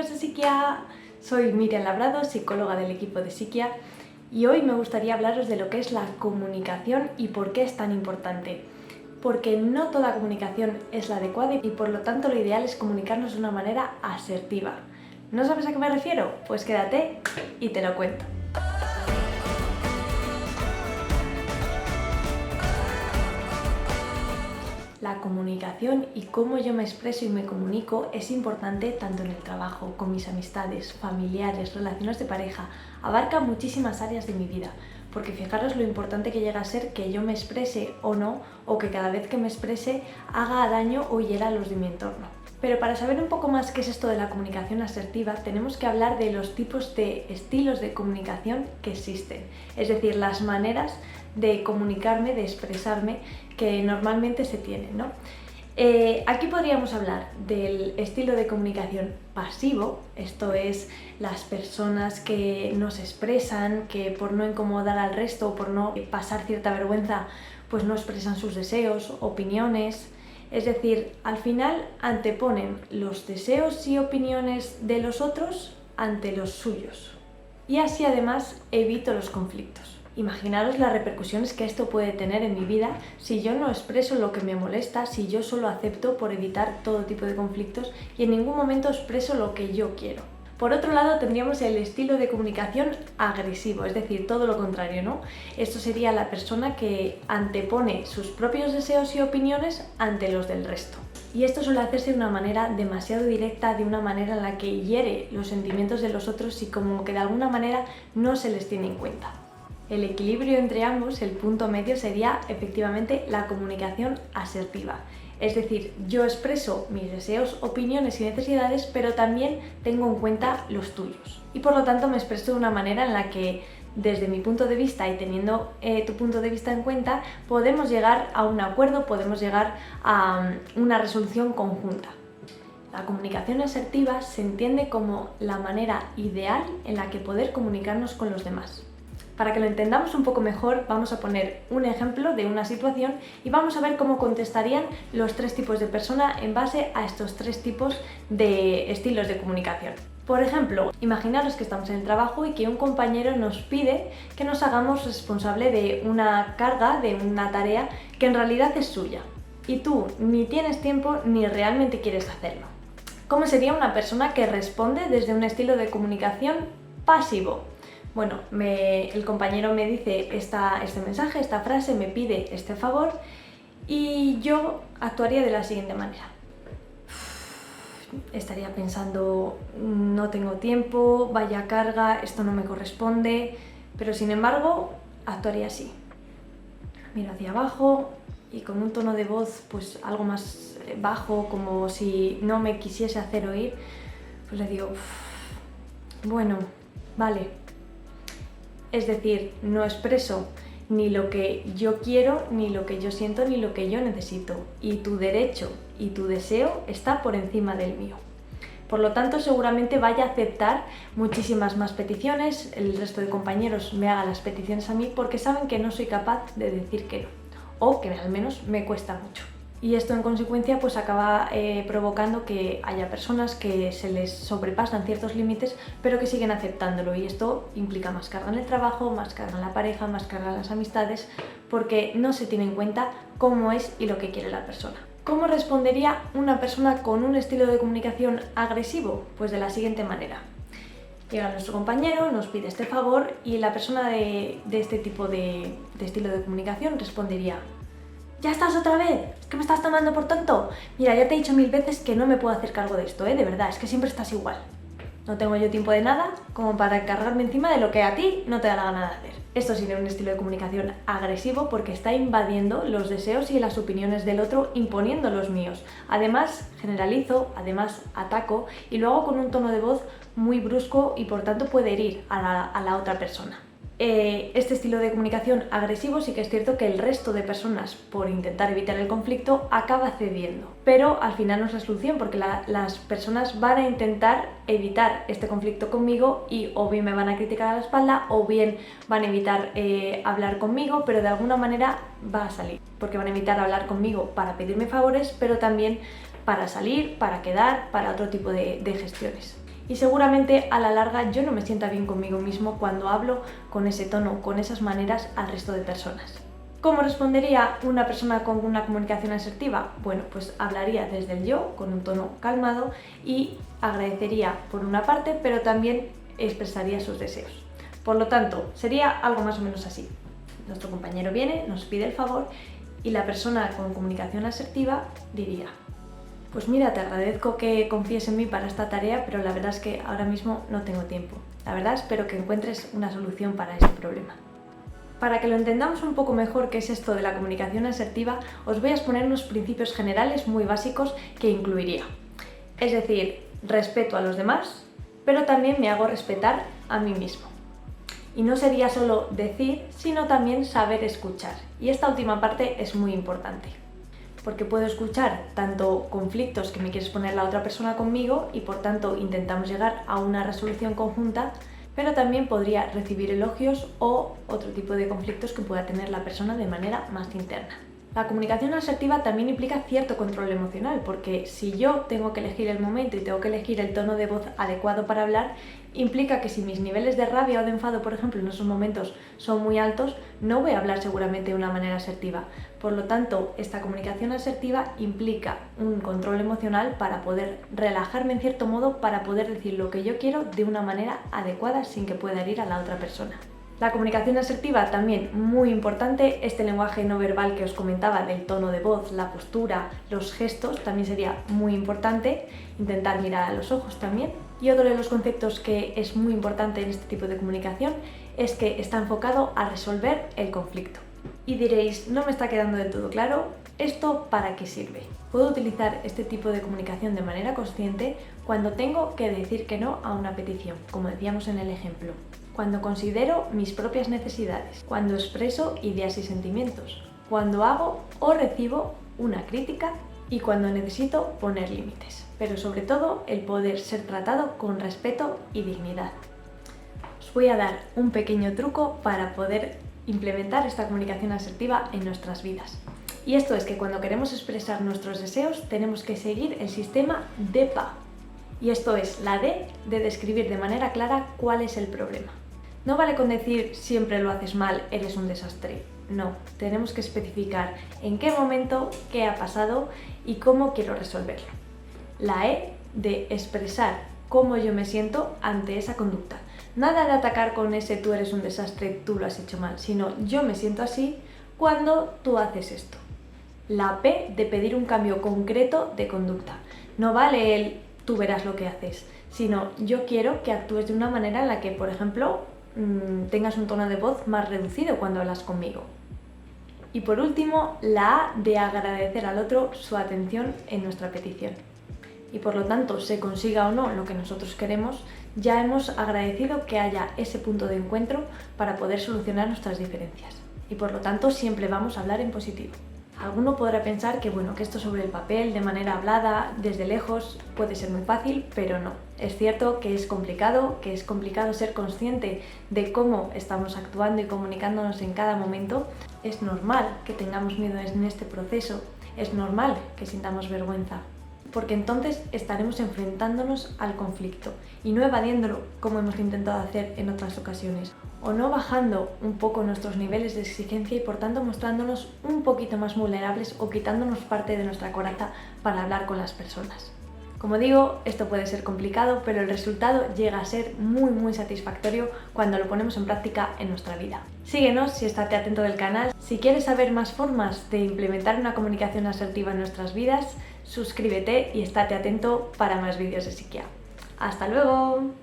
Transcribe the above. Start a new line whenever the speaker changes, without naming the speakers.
amigos de Psiquia, soy Miriam Labrado, psicóloga del equipo de Psiquia, y hoy me gustaría hablaros de lo que es la comunicación y por qué es tan importante. Porque no toda comunicación es la adecuada y por lo tanto lo ideal es comunicarnos de una manera asertiva. ¿No sabes a qué me refiero? Pues quédate y te lo cuento. La comunicación y cómo yo me expreso y me comunico es importante tanto en el trabajo, con mis amistades, familiares, relaciones de pareja. Abarca muchísimas áreas de mi vida, porque fijaros lo importante que llega a ser que yo me exprese o no, o que cada vez que me exprese haga daño o hiera a los de mi entorno. Pero para saber un poco más qué es esto de la comunicación asertiva, tenemos que hablar de los tipos de estilos de comunicación que existen, es decir, las maneras de comunicarme, de expresarme que normalmente se tienen, ¿no? Aquí podríamos hablar del estilo de comunicación pasivo, esto es las personas que no se expresan, que por no incomodar al resto o por no pasar cierta vergüenza, pues no expresan sus deseos, opiniones. Es decir, al final anteponen los deseos y opiniones de los otros ante los suyos. Y así además evito los conflictos. Imaginaros las repercusiones que esto puede tener en mi vida si yo no expreso lo que me molesta, si yo solo acepto por evitar todo tipo de conflictos y en ningún momento expreso lo que yo quiero. Por otro lado tendríamos el estilo de comunicación agresivo, es decir, todo lo contrario, ¿no? Esto sería la persona que antepone sus propios deseos y opiniones ante los del resto. Y esto suele hacerse de una manera demasiado directa, de una manera en la que hiere los sentimientos de los otros y como que de alguna manera no se les tiene en cuenta. El equilibrio entre ambos, el punto medio, sería efectivamente la comunicación asertiva. Es decir, yo expreso mis deseos, opiniones y necesidades, pero también tengo en cuenta los tuyos. Y por lo tanto me expreso de una manera en la que, desde mi punto de vista y teniendo tu punto de vista en cuenta, podemos llegar a un acuerdo, podemos llegar a una resolución conjunta. La comunicación asertiva se entiende como la manera ideal en la que poder comunicarnos con los demás. Para que lo entendamos un poco mejor, vamos a poner un ejemplo de una situación y vamos a ver cómo contestarían los tres tipos de persona en base a estos tres tipos de estilos de comunicación. Por ejemplo, imaginaros que estamos en el trabajo y que un compañero nos pide que nos hagamos responsable de una carga, de una tarea que en realidad es suya. Y tú ni tienes tiempo ni realmente quieres hacerlo. ¿Cómo sería una persona que responde desde un estilo de comunicación pasivo? Bueno, el compañero me dice este mensaje, esta frase, me pide este favor y yo actuaría de la siguiente manera. Estaría pensando, no tengo tiempo, vaya carga, esto no me corresponde, pero sin embargo actuaría así. Miro hacia abajo y con un tono de voz pues algo más bajo, como si no me quisiese hacer oír, pues le digo, bueno, vale. Es decir, no expreso ni lo que yo quiero, ni lo que yo siento, ni lo que yo necesito. Y tu derecho y tu deseo está por encima del mío. Por lo tanto, seguramente vaya a aceptar muchísimas más peticiones, el resto de compañeros me haga las peticiones a mí porque saben que no soy capaz de decir que no. O que al menos me cuesta mucho. Y esto en consecuencia pues acaba provocando que haya personas que se les sobrepasan ciertos límites pero que siguen aceptándolo y esto implica más carga en el trabajo, más carga en la pareja, más carga en las amistades porque no se tiene en cuenta cómo es y lo que quiere la persona. ¿Cómo respondería una persona con un estilo de comunicación agresivo? Pues de la siguiente manera. Llega nuestro compañero, nos pide este favor y la persona de este tipo de estilo de comunicación respondería: ¿Ya estás otra vez? ¿Es que me estás tomando por tonto? Mira, ya te he dicho 1000 veces que no me puedo hacer cargo de esto, de verdad, es que siempre estás igual. No tengo yo tiempo de nada como para cargarme encima de lo que a ti no te da la gana de hacer. Esto sería un estilo de comunicación agresivo porque está invadiendo los deseos y las opiniones del otro, imponiendo los míos. Además, generalizo, además ataco y lo hago con un tono de voz muy brusco y por tanto puede herir a la otra persona. Este estilo de comunicación agresivo sí que es cierto que el resto de personas, por intentar evitar el conflicto, acaba cediendo. Pero al final no es la solución porque las personas van a intentar evitar este conflicto conmigo y o bien me van a criticar a la espalda o bien van a evitar hablar conmigo, pero de alguna manera va a salir. Porque van a evitar hablar conmigo para pedirme favores, pero también para salir, para quedar, para otro tipo de gestiones. y seguramente a la larga yo no me sienta bien conmigo mismo cuando hablo con ese tono, con esas maneras al resto de personas. ¿Cómo respondería una persona con una comunicación asertiva? Bueno, pues hablaría desde el yo, con un tono calmado, y agradecería por una parte, pero también expresaría sus deseos. Por lo tanto, sería algo más o menos así. Nuestro compañero viene, nos pide el favor y la persona con comunicación asertiva diría: pues mira, te agradezco que confíes en mí para esta tarea, pero la verdad es que ahora mismo no tengo tiempo. La verdad espero que encuentres una solución para este problema. Para que lo entendamos un poco mejor qué es esto de la comunicación asertiva, os voy a exponer unos principios generales muy básicos que incluiría. Es decir, respeto a los demás, pero también me hago respetar a mí mismo. Y no sería solo decir, sino también saber escuchar. Y esta última parte es muy importante, porque puedo escuchar tanto conflictos que me quiere exponer la otra persona conmigo y por tanto intentamos llegar a una resolución conjunta, pero también podría recibir elogios o otro tipo de conflictos que pueda tener la persona de manera más interna. La comunicación asertiva también implica cierto control emocional, porque si yo tengo que elegir el momento y tengo que elegir el tono de voz adecuado para hablar, implica que si mis niveles de rabia o de enfado, por ejemplo, en esos momentos son muy altos, no voy a hablar seguramente de una manera asertiva. Por lo tanto, esta comunicación asertiva implica un control emocional para poder relajarme en cierto modo, para poder decir lo que yo quiero de una manera adecuada sin que pueda herir a la otra persona. La comunicación asertiva también muy importante, este lenguaje no verbal que os comentaba del tono de voz, la postura, los gestos también sería muy importante, intentar mirar a los ojos también. Y otro de los conceptos que es muy importante en este tipo de comunicación es que está enfocado a resolver el conflicto. Y diréis, no me está quedando del todo claro, ¿esto para qué sirve? Puedo utilizar este tipo de comunicación de manera consciente cuando tengo que decir que no a una petición, como decíamos en el ejemplo. Cuando considero mis propias necesidades, cuando expreso ideas y sentimientos, cuando hago o recibo una crítica y cuando necesito poner límites. Pero sobre todo el poder ser tratado con respeto y dignidad. Os voy a dar un pequeño truco para poder implementar esta comunicación asertiva en nuestras vidas. Y esto es que cuando queremos expresar nuestros deseos tenemos que seguir el sistema DEPA. Y esto es la D de describir de manera clara cuál es el problema. No vale con decir siempre lo haces mal, eres un desastre. No, tenemos que especificar en qué momento, qué ha pasado y cómo quiero resolverlo. La E de expresar cómo yo me siento ante esa conducta. Nada de atacar con ese tú eres un desastre, tú lo has hecho mal, sino yo me siento así cuando tú haces esto. La P de pedir un cambio concreto de conducta. No vale el tú verás lo que haces, sino yo quiero que actúes de una manera en la que, por ejemplo, tengas un tono de voz más reducido cuando hablas conmigo. Y por último, la A de agradecer al otro su atención en nuestra petición. Y por lo tanto, se consiga o no lo que nosotros queremos, ya hemos agradecido que haya ese punto de encuentro para poder solucionar nuestras diferencias. Y por lo tanto, siempre vamos a hablar en positivo. Alguno podrá pensar que que esto sobre el papel, de manera hablada, desde lejos, puede ser muy fácil, pero no. Es cierto que es complicado ser consciente de cómo estamos actuando y comunicándonos en cada momento. Es normal que tengamos miedo en este proceso, es normal que sintamos vergüenza, porque entonces estaremos enfrentándonos al conflicto y no evadiéndolo como hemos intentado hacer en otras ocasiones, o no bajando un poco nuestros niveles de exigencia y por tanto mostrándonos un poquito más vulnerables o quitándonos parte de nuestra coraza para hablar con las personas. Como digo, esto puede ser complicado, pero el resultado llega a ser muy satisfactorio cuando lo ponemos en práctica en nuestra vida. Síguenos y estate atento del canal. Si quieres saber más formas de implementar una comunicación asertiva en nuestras vidas, suscríbete y estate atento para más vídeos de Psiquia. ¡Hasta luego!